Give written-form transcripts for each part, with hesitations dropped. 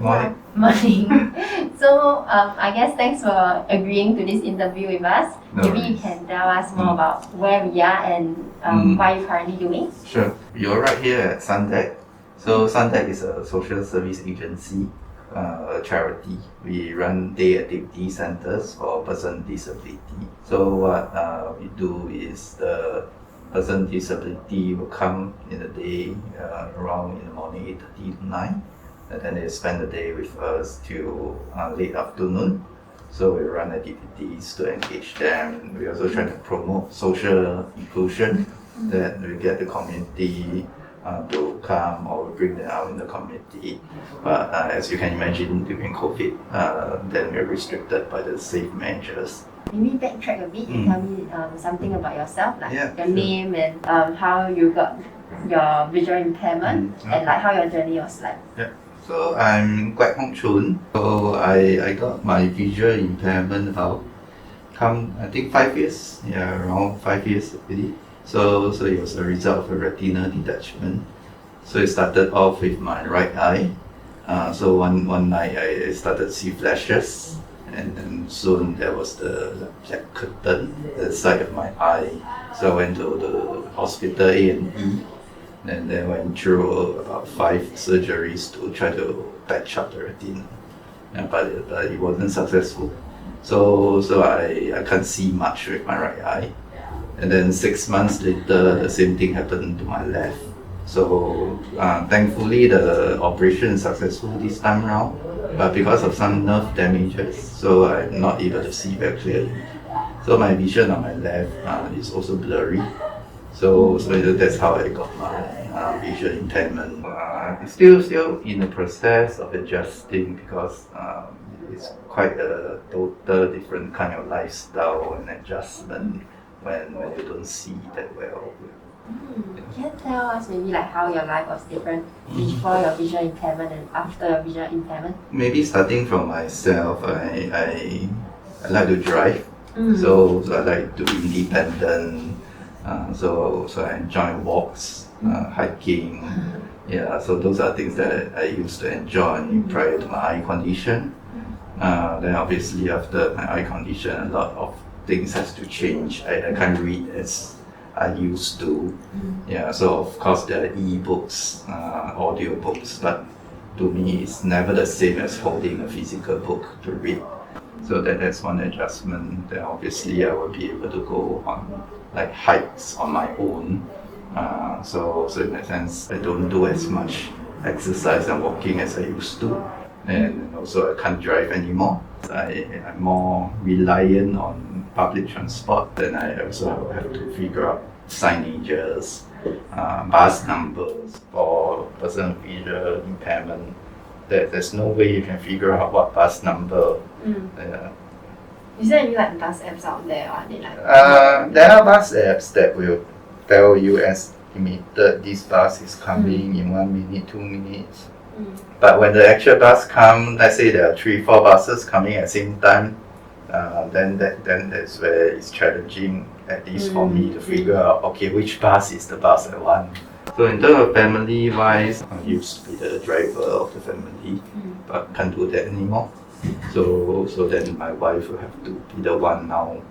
Morning. Morning. So I guess thanks for agreeing to this interview with us. No Maybe you worries. can tell us more about where we are and what you're currently doing. Sure. You're right here at Suntec. So Suntec is a social service agency, a charity. We run day activity centers for person with disability. So what we do is the person with disability will come in the day around in the morning 8:30 to 9. And then they spend the day with us till late afternoon. So we run activities to engage them. We also try to promote social inclusion, that we get the community to come or bring them out in the community. But as you can imagine, during COVID, then we're restricted by the safe measures. Maybe backtrack a bit and tell me something about yourself, like Yeah, your sure. name and how you got your visual impairment and like how your journey was like. So I'm Quek Hong Chun. So I got my visual impairment about I think 5 years. Yeah, around 5 years already. So it was a result of a retinal detachment. So it started off with my right eye. So one night I started to see flashes, and then soon there was the black curtain at the side of my eye. So I went to the hospital A&E. And then went through about 5 surgeries to try to patch up the retina, but it wasn't successful. So I can't see much with my right eye. And then 6 months later, the same thing happened to my left. So thankfully the operation is successful this time around, but because of some nerve damages, so I'm not able to see very clearly. So my vision on my left is also blurry. So that's how I got my visual impairment. Still in the process of adjusting, because it's quite a total different kind of lifestyle and adjustment when you don't see that well. Can you tell us maybe like how your life was different before your visual impairment and after your visual impairment? Maybe starting from myself, I like to drive, so I like to be independent. So I enjoy walks, hiking. Yeah, so those are things that I used to enjoy prior to my eye condition. Then obviously after my eye condition, a lot of things has to change. I can't read as I used to. Yeah, so of course there are e-books, audio books, but to me it's never the same as holding a physical book to read. So that's one adjustment. Then obviously I will be able to go on like hikes on my own. So in that sense, I don't do as much exercise and walking as I used to. And also I can't drive anymore. I'm more reliant on public transport. Then I also have to figure out signages, bus numbers for person with visual impairment. There's no way you can figure out what bus number. Is there any like bus apps out there, or are they like? There are bus apps that will tell you estimated this bus is coming in 1 minute, 2 minutes. But when the actual bus comes, let's say there are 3-4 buses coming at the same time, then that's where it's challenging, at least for me, to figure out, okay, which bus is the bus I want. So in terms of family wise, I used to be the driver of the family, but can't do that anymore. So then my wife will have to be the one now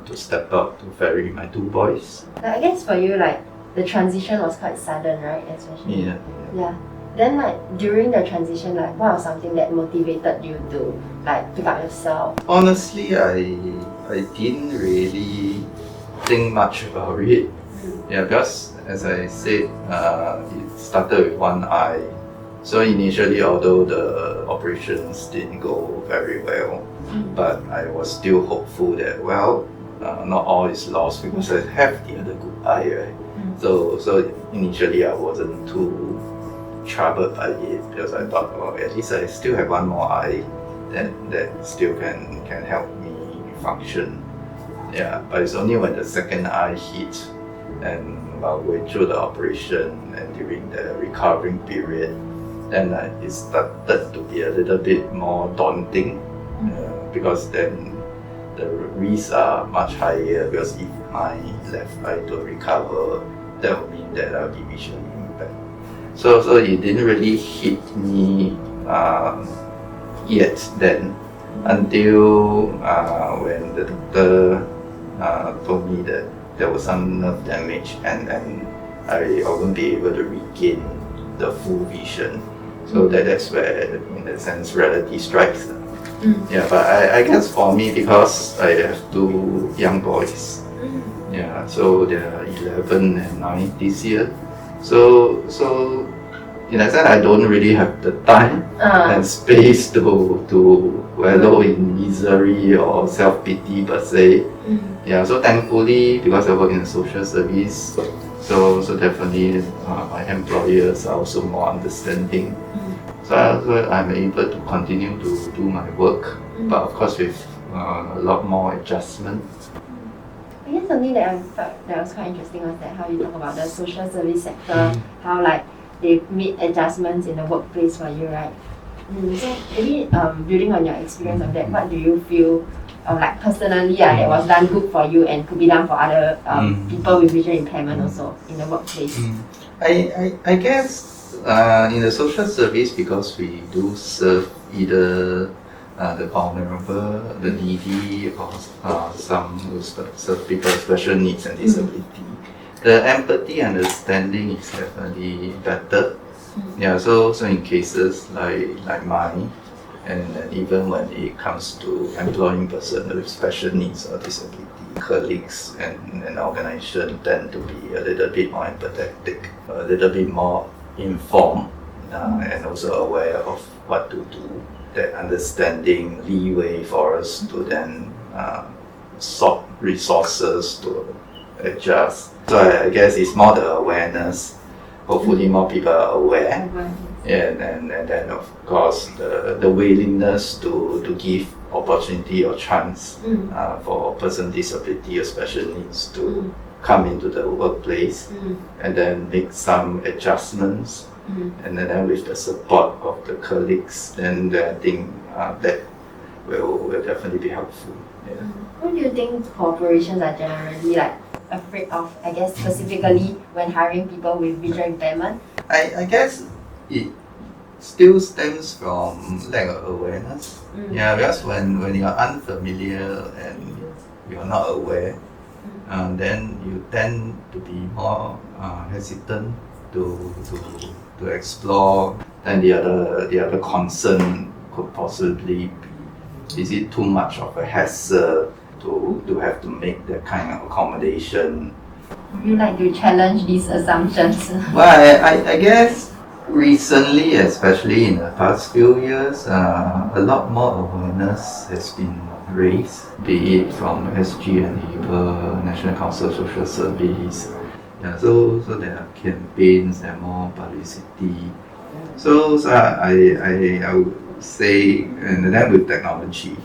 to step up to ferry my 2 boys. I guess for you, like the transition was quite sudden, right? Especially. Yeah. Then like during the transition, like what was something that motivated you to like pick up yourself? Honestly, I didn't really think much about it. Yeah, because as I said, it started with one eye. So initially, although the operations didn't go very well, but I was still hopeful that not all is lost because I have the other good eye, right? So initially I wasn't too troubled by it, because I thought, at least I still have one more eye that still can help me function. Yeah, but it's only when the second eye hit, and while going through the operation and during the recovering period, then it started to be a little bit more daunting, because then the risks are much higher, because if my left eye don't recover, that would mean that I'll be visually impaired. So it didn't really hit me yet then, until when the doctor told me that there was some nerve damage and I won't be able to regain the full vision. So that's where, in a sense, reality strikes. Yeah, but I guess for me, because I have two young boys, yeah, so they're 11 and 9 this year. So in a sense, I don't really have the time and space to wallow in misery or self-pity per se. Yeah, so thankfully, because I work in social service, so definitely my employers are also more understanding. So I'm able to continue to do my work, but of course with a lot more adjustment. I guess something that I felt that was quite interesting was that how you talk about the social service sector, how like they made adjustments in the workplace for you, right? So maybe building on your experience of that, what do you feel like personally that was done good for you and could be done for other people with vision impairment also in the workplace? I guess in the social service, because we do serve either the vulnerable, the needy, or some who serve people with special needs and disability, the empathy and understanding is definitely better. Yeah, so in cases like mine, and even when it comes to employing person with special needs or disability, colleagues and organization tend to be a little bit more empathetic, a little bit more informed, and also aware of what to do. That understanding leeway for us to then sort resources to adjust. So I guess it's more the awareness. Hopefully more people are aware. And then of course the willingness to give opportunity or chance for a person with disability or special needs to come into the workplace and then make some adjustments, and then with the support of the colleagues, then I think that will definitely be helpful. Yeah. What do you think corporations are generally like afraid of, I guess specifically when hiring people with vision impairment? I guess it still stems from lack of awareness. Yeah, because when you're unfamiliar and you're not aware, then you tend to be more hesitant to explore. Then the other concern could possibly be, is it too much of a hassle to have to make that kind of accommodation? You like to challenge these assumptions? Well, I guess recently, especially in the past few years, a lot more awareness has been raised, be it from SG Enable, National Council of Social Service. Yeah, so there are campaigns, there are more publicity. So I would say, and then with technology,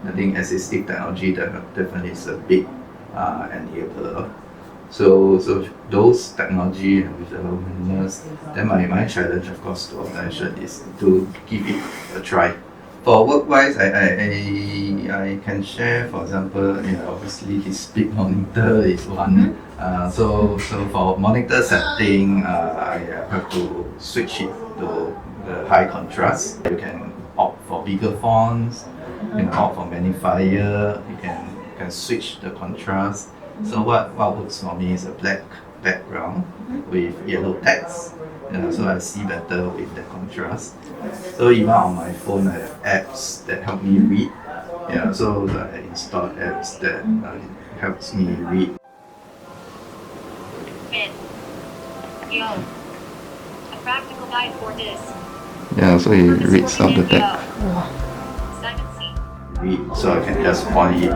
I think assistive technology definitely is a big enabler. So those technology and with the awareness, then my challenge, of course, to organization is to give it a try. For work-wise, I can share, for example, obviously this speed monitor is one. So for monitor setting, I have to switch it to the high contrast. You can opt for bigger fonts, you can opt for magnifier, you can switch the contrast. So what works for me is a black background with yellow text. So I see better with the contrast. So even on my phone, I have apps that help me read. Yeah, so I installed apps that helps me read. A practical guide for this. Yeah, so it reads out the text. Simon C. Read, so I can just point it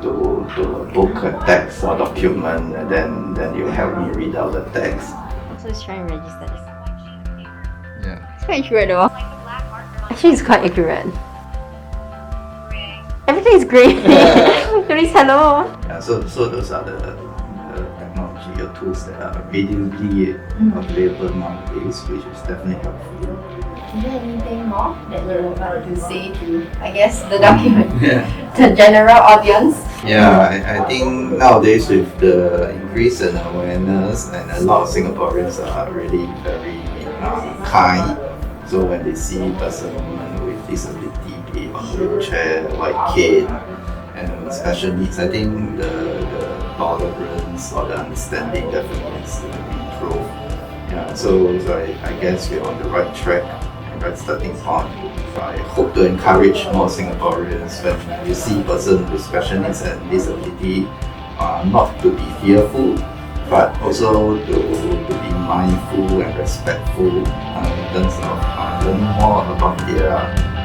to book a text or document, and then you help me read out the text. So it's trying to register this. Yeah. It's quite accurate though. Like the black marker. Actually, it's quite accurate. Gray. Everything is great. Please, hello. Yeah, so those are the technology or tools that are readily available nowadays, which is definitely helpful. Is there anything more that you would like to say to, I guess, the document, Yeah. the general audience? Yeah, I think nowadays with the increase in awareness, and a lot of Singaporeans are really very kind. So when they see person disability, be it on wheelchair, like cane, and special needs. I think the tolerance or the understanding definitely needs to improve. Yeah, so I guess we're on the right track and right starting point. I hope to encourage more Singaporeans when you see person with special needs and disability, not to be fearful, but also to be mindful and respectful in terms of learning more about their